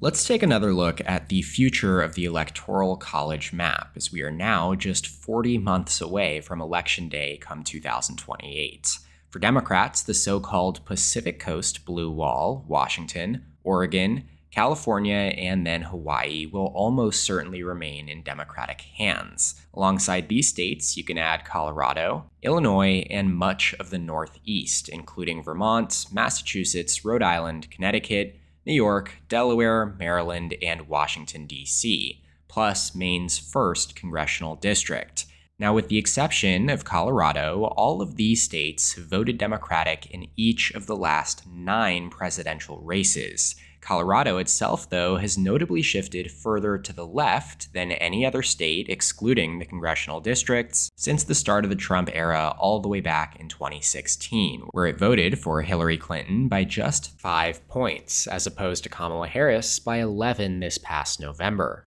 Let's take another look at the future of the Electoral College map, as we are now just 40 months away from Election Day come 2028. For Democrats, the so-called Pacific Coast Blue Wall, Washington, Oregon, California, and then Hawaii will almost certainly remain in Democratic hands. Alongside these states, you can add Colorado, Illinois, and much of the Northeast, including Vermont, Massachusetts, Rhode Island, Connecticut, New York, Delaware, Maryland, and Washington, D.C., plus Maine's 1st congressional district. Now, with the exception of Colorado, all of these states have voted Democratic in each of the last 9 presidential races. Colorado itself, though, has notably shifted further to the left than any other state, excluding the congressional districts, since the start of the Trump era all the way back in 2016, where it voted for Hillary Clinton by just 5 points, as opposed to Kamala Harris by 11 this past November.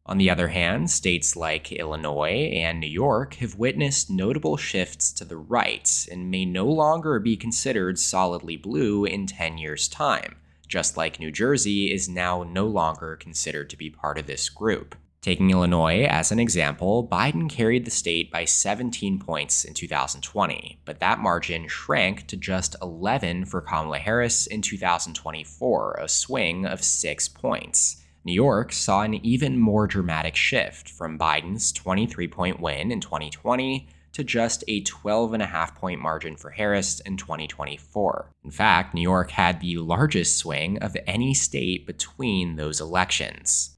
On the other hand, states like Illinois and New York have witnessed notable shifts to the right and may no longer be considered solidly blue in 10 years' time, just like New Jersey is now no longer considered to be part of this group. Taking Illinois as an example, Biden carried the state by 17 points in 2020, but that margin shrank to just 11 for Kamala Harris in 2024, a swing of 6 points. New York saw an even more dramatic shift from Biden's 23-point win in 2020 to just a 12.5-point margin for Harris in 2024. In fact, New York had the largest swing of any state between those elections.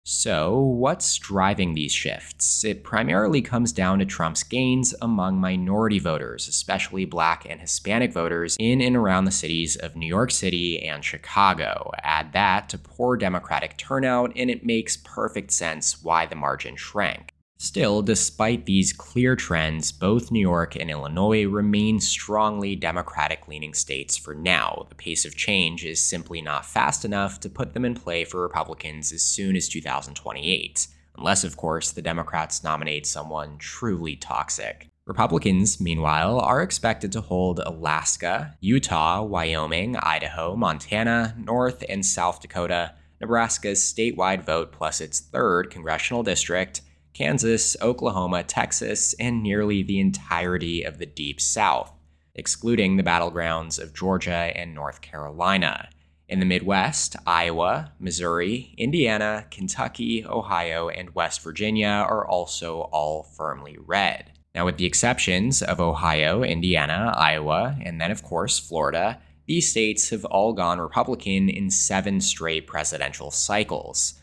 So, what's driving these shifts? It primarily comes down to Trump's gains among minority voters, especially Black and Hispanic voters in and around the cities of New York City and Chicago. Add that to poor Democratic turnout, and it makes perfect sense why the margin shrank. Still, despite these clear trends, both New York and Illinois remain strongly Democratic-leaning states for now. The pace of change is simply not fast enough to put them in play for Republicans as soon as 2028, unless, of course, the Democrats nominate someone truly toxic. Republicans, meanwhile, are expected to hold Alaska, Utah, Wyoming, Idaho, Montana, North and South Dakota, Nebraska's statewide vote plus its 3rd congressional district, Kansas, Oklahoma, Texas, and nearly the entirety of the Deep South, excluding the battlegrounds of Georgia and North Carolina. In the Midwest, Iowa, Missouri, Indiana, Kentucky, Ohio, and West Virginia are also all firmly red. Now, with the exceptions of Ohio, Indiana, Iowa, and then, of course, Florida, these states have all gone Republican in 7 straight presidential cycles.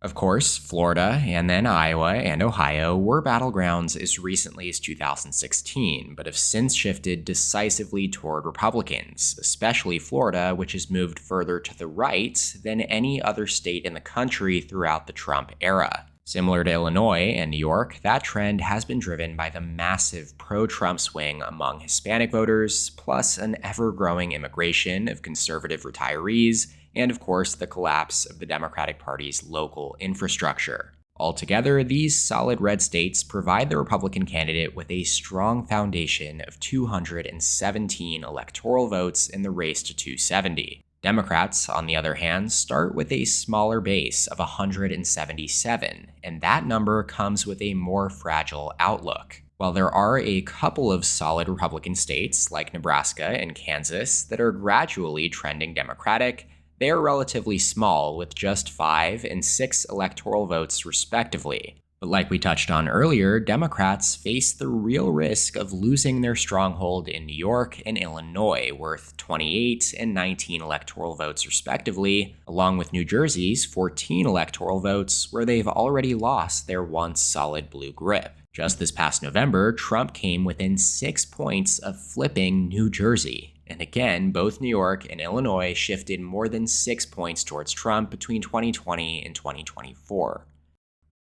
Of course, Florida and then Iowa and Ohio were battlegrounds as recently as 2016, but have since shifted decisively toward Republicans, especially Florida, which has moved further to the right than any other state in the country throughout the Trump era. Similar to Illinois and New York, that trend has been driven by the massive pro-Trump swing among Hispanic voters, plus an ever-growing immigration of conservative retirees, and of course the collapse of the Democratic Party's local infrastructure. Altogether, these solid red states provide the Republican candidate with a strong foundation of 217 electoral votes in the race to 270. Democrats, on the other hand, start with a smaller base of 177, and that number comes with a more fragile outlook. While there are a couple of solid Republican states, like Nebraska and Kansas, that are gradually trending Democratic, they are relatively small, with just 5 and 6 electoral votes respectively. But like we touched on earlier, Democrats face the real risk of losing their stronghold in New York and Illinois, worth 28 and 19 electoral votes respectively, along with New Jersey's 14 electoral votes, where they've already lost their once solid blue grip. Just this past November, Trump came within 6 points of flipping New Jersey. And again, both New York and Illinois shifted more than 6 points towards Trump between 2020 and 2024.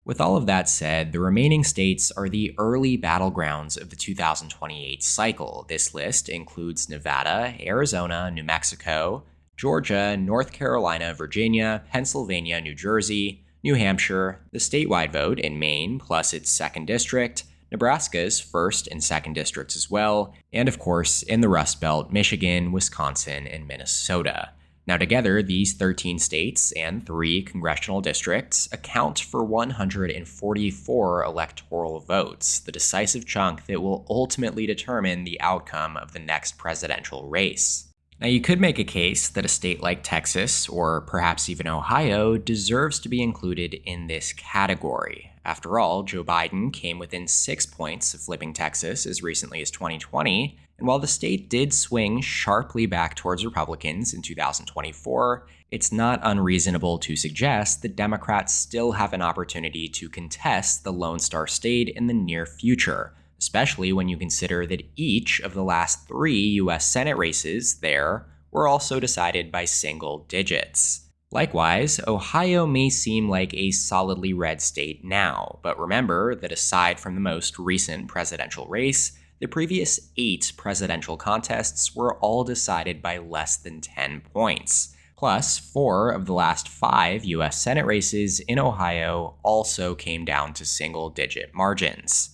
With all of that said, the remaining states are the early battlegrounds of the 2028 cycle. This list includes Nevada, Arizona, New Mexico, Georgia, North Carolina, Virginia, Pennsylvania, New Jersey, New Hampshire, the statewide vote in Maine plus its 2nd district, Nebraska's 1st and 2nd districts as well, and of course, in the Rust Belt, Michigan, Wisconsin, and Minnesota. Now, together, these 13 states and 3 congressional districts account for 144 electoral votes, the decisive chunk that will ultimately determine the outcome of the next presidential race. Now, you could make a case that a state like Texas, or perhaps even Ohio, deserves to be included in this category. After all, Joe Biden came within 6 points of flipping Texas as recently as 2020, and while the state did swing sharply back towards Republicans in 2024, it's not unreasonable to suggest that Democrats still have an opportunity to contest the Lone Star State in the near future, especially when you consider that each of the last 3 U.S. Senate races there were also decided by single digits. Likewise, Ohio may seem like a solidly red state now, but remember that aside from the most recent presidential race, the previous 8 presidential contests were all decided by less than 10 points. Plus, 4 of the last 5 U.S. Senate races in Ohio also came down to single-digit margins.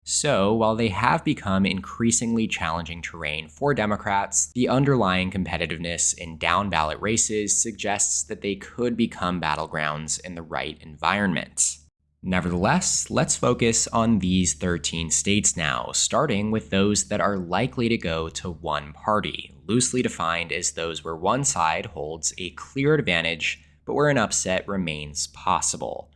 So, while they have become increasingly challenging terrain for Democrats, the underlying competitiveness in down-ballot races suggests that they could become battlegrounds in the right environment. Nevertheless, let's focus on these 13 states now, starting with those that are likely to go to one party, loosely defined as those where one side holds a clear advantage, but where an upset remains possible.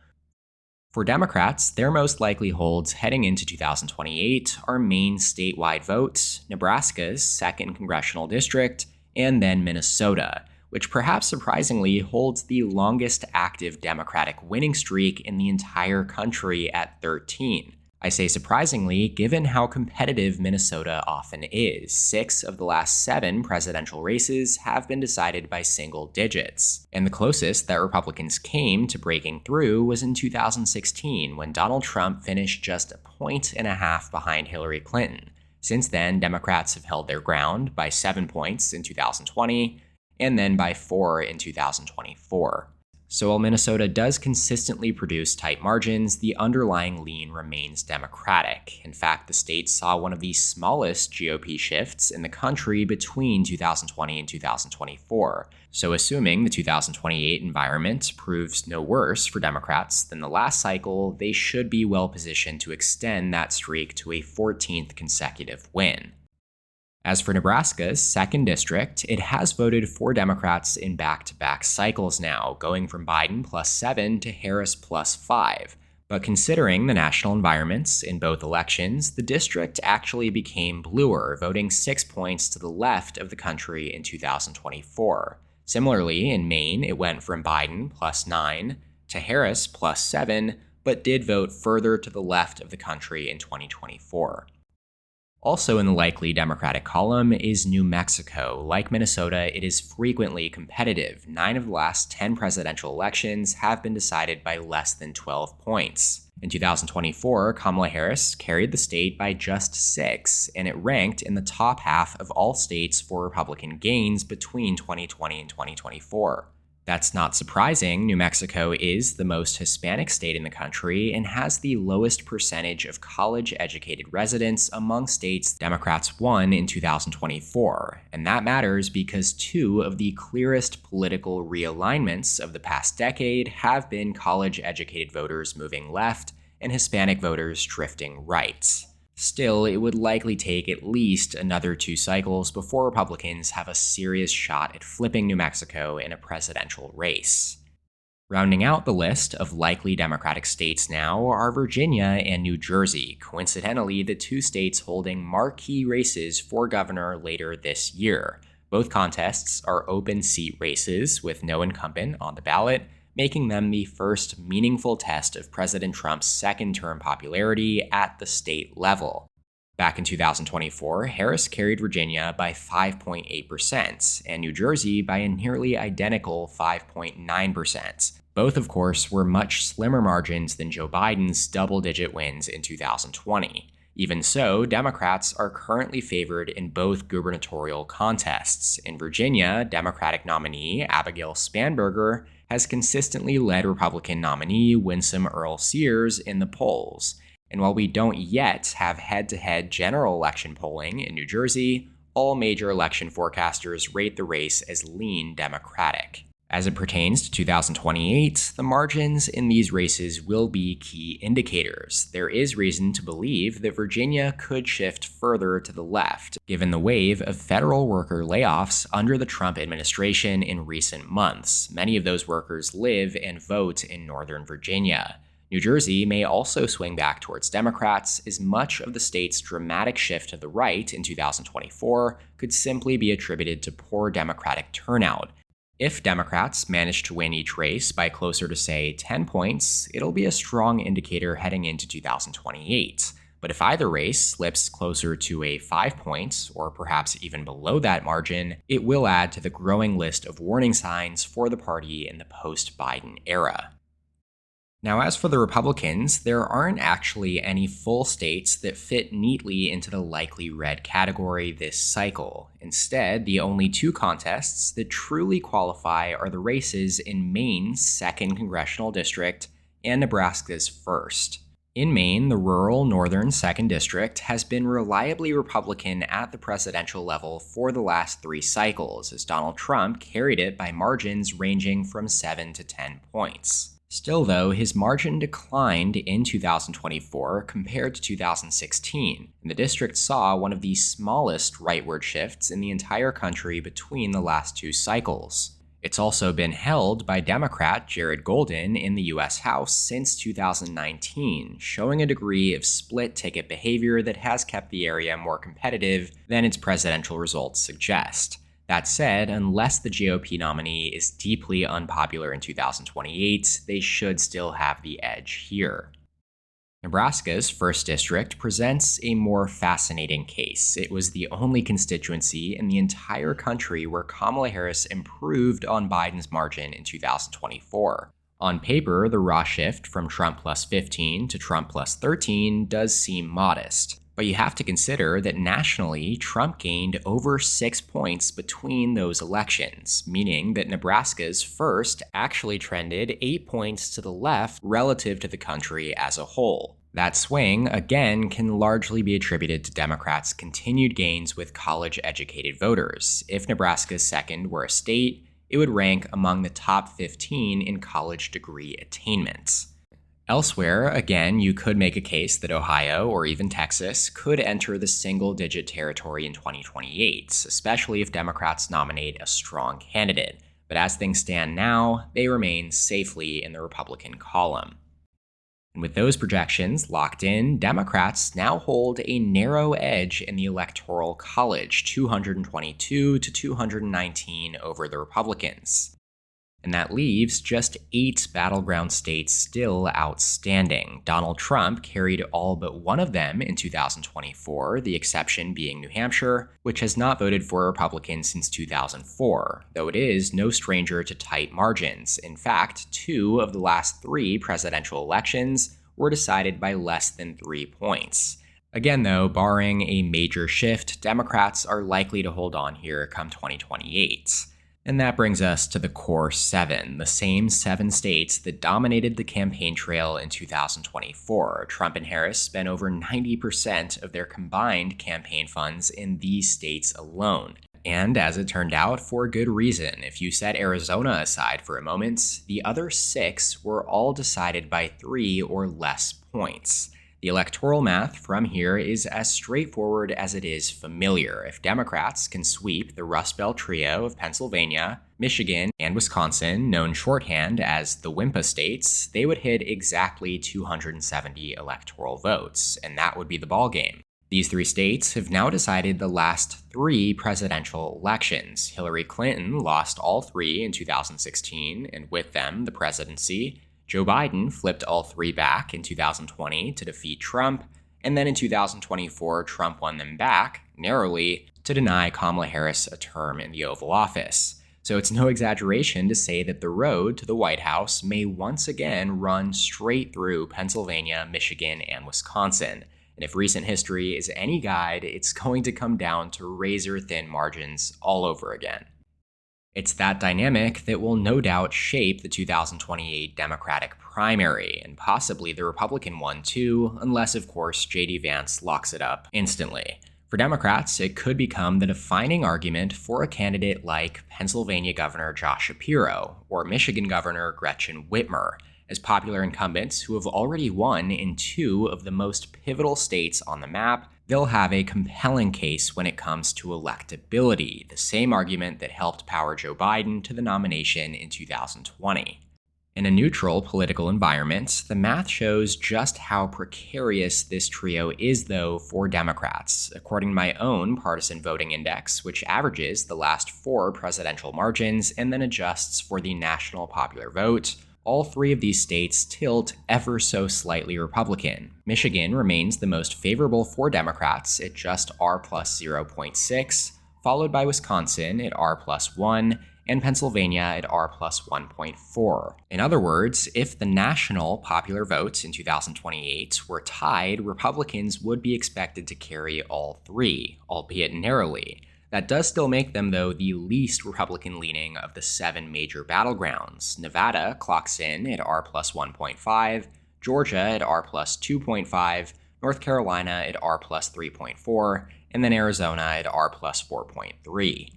For Democrats, their most likely holds heading into 2028 are Maine statewide votes, Nebraska's 2nd congressional district, and then Minnesota, which perhaps surprisingly holds the longest active Democratic winning streak in the entire country at 13. I say surprisingly, given how competitive Minnesota often is. 6 of the last 7 presidential races have been decided by single digits. And the closest that Republicans came to breaking through was in 2016, when Donald Trump finished just a point and a half behind Hillary Clinton. Since then, Democrats have held their ground by 7 points in 2020, and then by 4 in 2024. So while Minnesota does consistently produce tight margins, the underlying lean remains Democratic. In fact, the state saw one of the smallest GOP shifts in the country between 2020 and 2024. So assuming the 2028 environment proves no worse for Democrats than the last cycle, they should be well positioned to extend that streak to a 14th consecutive win. As for Nebraska's 2nd district, it has voted for Democrats in back-to-back cycles now, going from Biden +7 to Harris +5. But considering the national environments in both elections, the district actually became bluer, voting 6 points to the left of the country in 2024. Similarly, in Maine, it went from Biden +9 to Harris +7, but did vote further to the left of the country in 2024. Also in the likely Democratic column is New Mexico. Like Minnesota, it is frequently competitive. 9 of the last 10 presidential elections have been decided by less than 12 points. In 2024, Kamala Harris carried the state by just 6, and it ranked in the top half of all states for Republican gains between 2020 and 2024. That's not surprising. New Mexico is the most Hispanic state in the country and has the lowest percentage of college-educated residents among states Democrats won in 2024. And that matters because 2 of the clearest political realignments of the past decade have been college-educated voters moving left and Hispanic voters drifting right. Still, it would likely take at least another 2 cycles before Republicans have a serious shot at flipping New Mexico in a presidential race. Rounding out the list of likely Democratic states now are Virginia and New Jersey, coincidentally the 2 states holding marquee races for governor later this year. Both contests are open seat races with no incumbent on the ballot, making them the first meaningful test of President Trump's second-term popularity at the state level. Back in 2024, Harris carried Virginia by 5.8% and New Jersey by a nearly identical 5.9%. Both, of course, were much slimmer margins than Joe Biden's double-digit wins in 2020. Even so, Democrats are currently favored in both gubernatorial contests. In Virginia, Democratic nominee Abigail Spanberger has consistently led Republican nominee Winsome Earl Sears in the polls. And while we don't yet have head-to-head general election polling in New Jersey, all major election forecasters rate the race as lean Democratic. As it pertains to 2028, the margins in these races will be key indicators. There is reason to believe that Virginia could shift further to the left, given the wave of federal worker layoffs under the Trump administration in recent months. Many of those workers live and vote in Northern Virginia. New Jersey may also swing back towards Democrats, as much of the state's dramatic shift to the right in 2024 could simply be attributed to poor Democratic turnout. If Democrats manage to win each race by closer to, say, 10 points, it'll be a strong indicator heading into 2028. But if either race slips closer to a 5 points, or perhaps even below that margin, it will add to the growing list of warning signs for the party in the post-Biden era. Now, as for the Republicans, there aren't actually any full states that fit neatly into the likely red category this cycle. Instead, the only two contests that truly qualify are the races in Maine's 2nd Congressional District and Nebraska's 1st. In Maine, the rural northern 2nd District has been reliably Republican at the presidential level for the last 3 cycles, as Donald Trump carried it by margins ranging from 7 to 10 points. Still, though, his margin declined in 2024 compared to 2016, and the district saw one of the smallest rightward shifts in the entire country between the last 2 cycles. It's also been held by Democrat Jared Golden in the U.S. House since 2019, showing a degree of split-ticket behavior that has kept the area more competitive than its presidential results suggest. That said, unless the GOP nominee is deeply unpopular in 2028, they should still have the edge here. Nebraska's 1st district presents a more fascinating case. It was the only constituency in the entire country where Kamala Harris improved on Biden's margin in 2024. On paper, the raw shift from Trump plus 15 to Trump plus 13 does seem modest. But you have to consider that nationally, Trump gained over 6 points between those elections, meaning that Nebraska's 1st actually trended 8 points to the left relative to the country as a whole. That swing, again, can largely be attributed to Democrats' continued gains with college-educated voters. If Nebraska's 2nd were a state, it would rank among the top 15 in college degree attainment. Elsewhere, again, you could make a case that Ohio or even Texas could enter the single-digit territory in 2028, especially if Democrats nominate a strong candidate. But as things stand now, they remain safely in the Republican column. And with those projections locked in, Democrats now hold a narrow edge in the Electoral College, 222 to 219 over the Republicans. And that leaves just 8 battleground states still outstanding. Donald Trump carried all but one of them in 2024, the exception being New Hampshire, which has not voted for a Republican since 2004, though it is no stranger to tight margins. In fact, 2 of the last 3 presidential elections were decided by less than 3 points. Again, though, barring a major shift, Democrats are likely to hold on here come 2028. And that brings us to the core 7, the same 7 states that dominated the campaign trail in 2024. Trump and Harris spent over 90% of their combined campaign funds in these states alone. And as it turned out, for good reason. If you set Arizona aside for a moment, the other 6 were all decided by 3 or less points. The electoral math from here is as straightforward as it is familiar. If Democrats can sweep the Rust Belt trio of Pennsylvania, Michigan, and Wisconsin, known shorthand as the WIMPA states, they would hit exactly 270 electoral votes, and that would be the ballgame. These 3 states have now decided the last 3 presidential elections. Hillary Clinton lost all 3 in 2016, and with them, the presidency. Joe Biden flipped all 3 back in 2020 to defeat Trump, and then in 2024, Trump won them back, narrowly, to deny Kamala Harris a term in the Oval Office. So it's no exaggeration to say that the road to the White House may once again run straight through Pennsylvania, Michigan, and Wisconsin. And if recent history is any guide, it's going to come down to razor-thin margins all over again. It's that dynamic that will no doubt shape the 2028 Democratic primary, and possibly the Republican one too, unless, of course, J.D. Vance locks it up instantly. For Democrats, it could become the defining argument for a candidate like Pennsylvania Governor Josh Shapiro or Michigan Governor Gretchen Whitmer, as popular incumbents who have already won in two of the most pivotal states on the map. They'll have a compelling case when it comes to electability, the same argument that helped power Joe Biden to the nomination in 2020. In a neutral political environment, the math shows just how precarious this trio is, though, for Democrats. According to my own partisan voting index, which averages the last 4 presidential margins and then adjusts for the national popular vote, all 3 of these states tilt ever so slightly Republican. Michigan remains the most favorable for Democrats at just R plus 0.6, followed by Wisconsin at R plus 1, and Pennsylvania at R plus 1.4. In other words, if the national popular vote in 2028 were tied, Republicans would be expected to carry all 3, albeit narrowly. That does still make them, though, the least Republican-leaning of the 7 major battlegrounds. Nevada clocks in at R plus 1.5, Georgia at R plus 2.5, North Carolina at R plus 3.4, and then Arizona at R plus 4.3.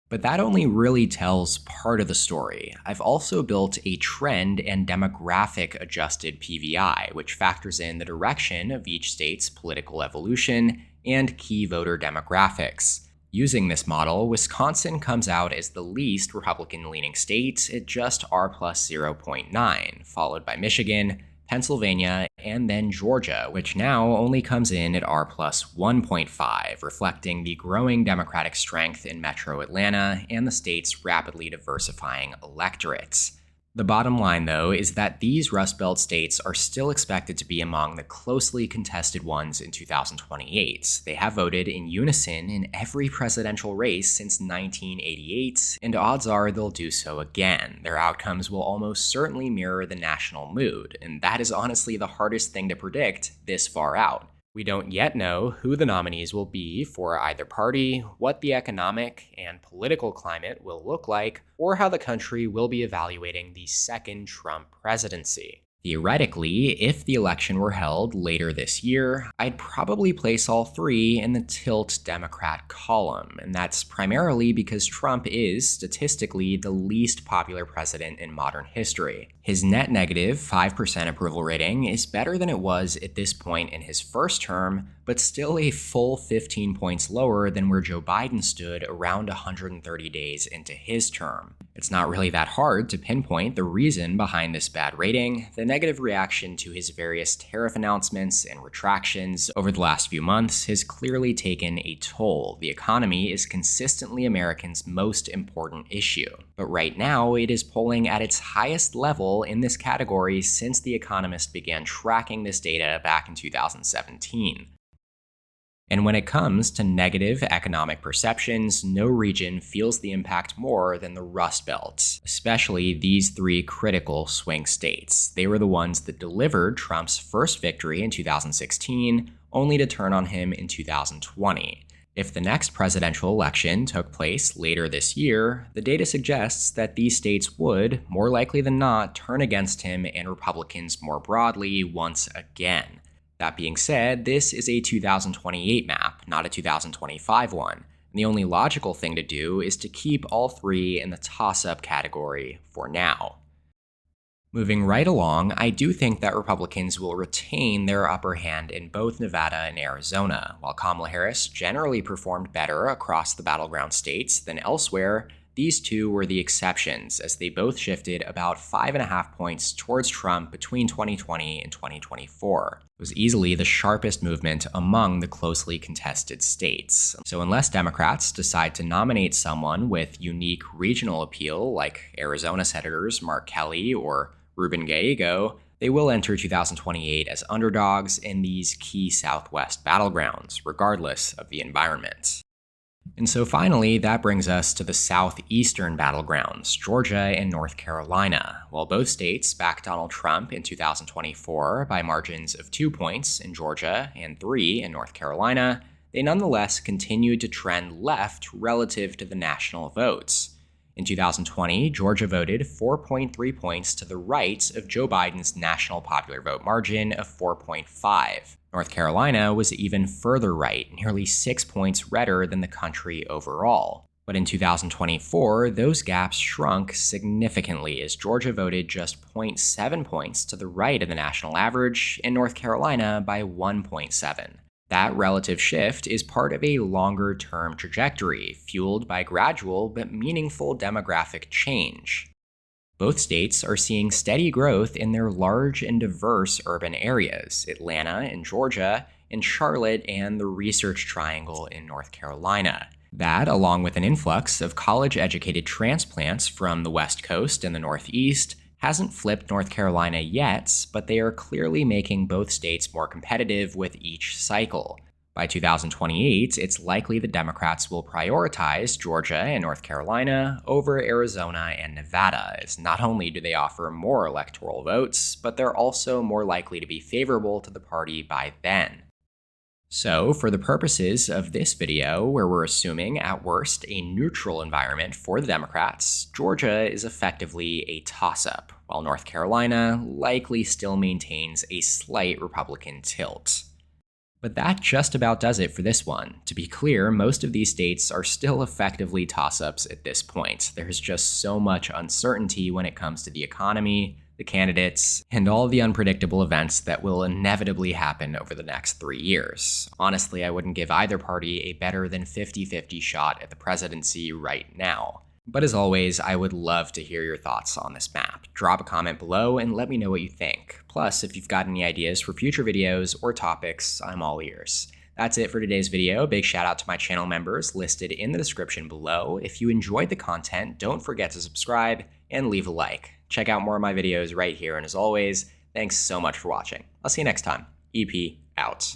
But that only really tells part of the story. I've also built a trend and demographic adjusted PVI, which factors in the direction of each state's political evolution and key voter demographics. Using this model, Wisconsin comes out as the least Republican-leaning state at just R plus 0.9, followed by Michigan, Pennsylvania, and then Georgia, which now only comes in at R plus 1.5, reflecting the growing Democratic strength in metro Atlanta and the state's rapidly diversifying electorates. The bottom line, though, is that these Rust Belt states are still expected to be among the closely contested ones in 2028. They have voted in unison in every presidential race since 1988, and odds are they'll do so again. Their outcomes will almost certainly mirror the national mood, and that is honestly the hardest thing to predict this far out. We don't yet know who the nominees will be for either party, what the economic and political climate will look like, or how the country will be evaluating the second Trump presidency. Theoretically, if the election were held later this year, I'd probably place all 3 in the tilt Democrat column, and that's primarily because Trump is, statistically, the least popular president in modern history. His net negative 5% approval rating is better than it was at this point in his first term, but still a full 15 points lower than where Joe Biden stood around 130 days into his term. It's not really that hard to pinpoint the reason behind this bad rating. The negative reaction to his various tariff announcements and retractions over the last few months has clearly taken a toll. The economy is consistently Americans' most important issue. But right now, it is polling at its highest level in this category since The Economist began tracking this data back in 2017. And when it comes to negative economic perceptions, no region feels the impact more than the Rust Belt, especially these 3 critical swing states. They were the ones that delivered Trump's first victory in 2016, only to turn on him in 2020. If the next presidential election took place later this year, the data suggests that these states would, more likely than not, turn against him and Republicans more broadly once again. That being said, this is a 2028 map, not a 2025 one, and the only logical thing to do is to keep all 3 in the toss-up category for now. Moving right along, I do think that Republicans will retain their upper hand in both Nevada and Arizona. While Kamala Harris generally performed better across the battleground states than elsewhere, these 2 were the exceptions, as they both shifted about 5.5 points towards Trump between 2020 and 2024. It was easily the sharpest movement among the closely contested states. So unless Democrats decide to nominate someone with unique regional appeal, like Arizona Senators Mark Kelly or Ruben Gallego, they will enter 2028 as underdogs in these key Southwest battlegrounds, regardless of the environment. And so finally, that brings us to the southeastern battlegrounds, Georgia and North Carolina. While both states backed Donald Trump in 2024 by margins of 2 points in Georgia and 3 in North Carolina, they nonetheless continued to trend left relative to the national votes. In 2020, Georgia voted 4.3 points to the right of Joe Biden's national popular vote margin of 4.5. North Carolina was even further right, nearly 6 points redder than the country overall. But in 2024, those gaps shrunk significantly as Georgia voted just 0.7 points to the right of the national average, and North Carolina by 1.7. That relative shift is part of a longer-term trajectory, fueled by gradual but meaningful demographic change. Both states are seeing steady growth in their large and diverse urban areas, Atlanta and Georgia, and Charlotte and the Research Triangle in North Carolina. That, along with an influx of college-educated transplants from the West Coast and the Northeast, hasn't flipped North Carolina yet, but they are clearly making both states more competitive with each cycle. By 2028, it's likely the Democrats will prioritize Georgia and North Carolina over Arizona and Nevada, as not only do they offer more electoral votes, but they're also more likely to be favorable to the party by then. So, for the purposes of this video, where we're assuming, at worst, a neutral environment for the Democrats, Georgia is effectively a toss-up, while North Carolina likely still maintains a slight Republican tilt. But that just about does it for this one. To be clear, most of these states are still effectively toss-ups at this point. There's just so much uncertainty when it comes to the economy, the candidates, and all the unpredictable events that will inevitably happen over the next 3 years. Honestly, I wouldn't give either party a better than 50-50 shot at the presidency right now. But as always, I would love to hear your thoughts on this map. Drop a comment below and let me know what you think. Plus, if you've got any ideas for future videos or topics, I'm all ears. That's it for today's video. Big shout out to my channel members listed in the description below. If you enjoyed the content, don't forget to subscribe and leave a like. Check out more of my videos right here, and as always, thanks so much for watching. I'll see you next time. EP out.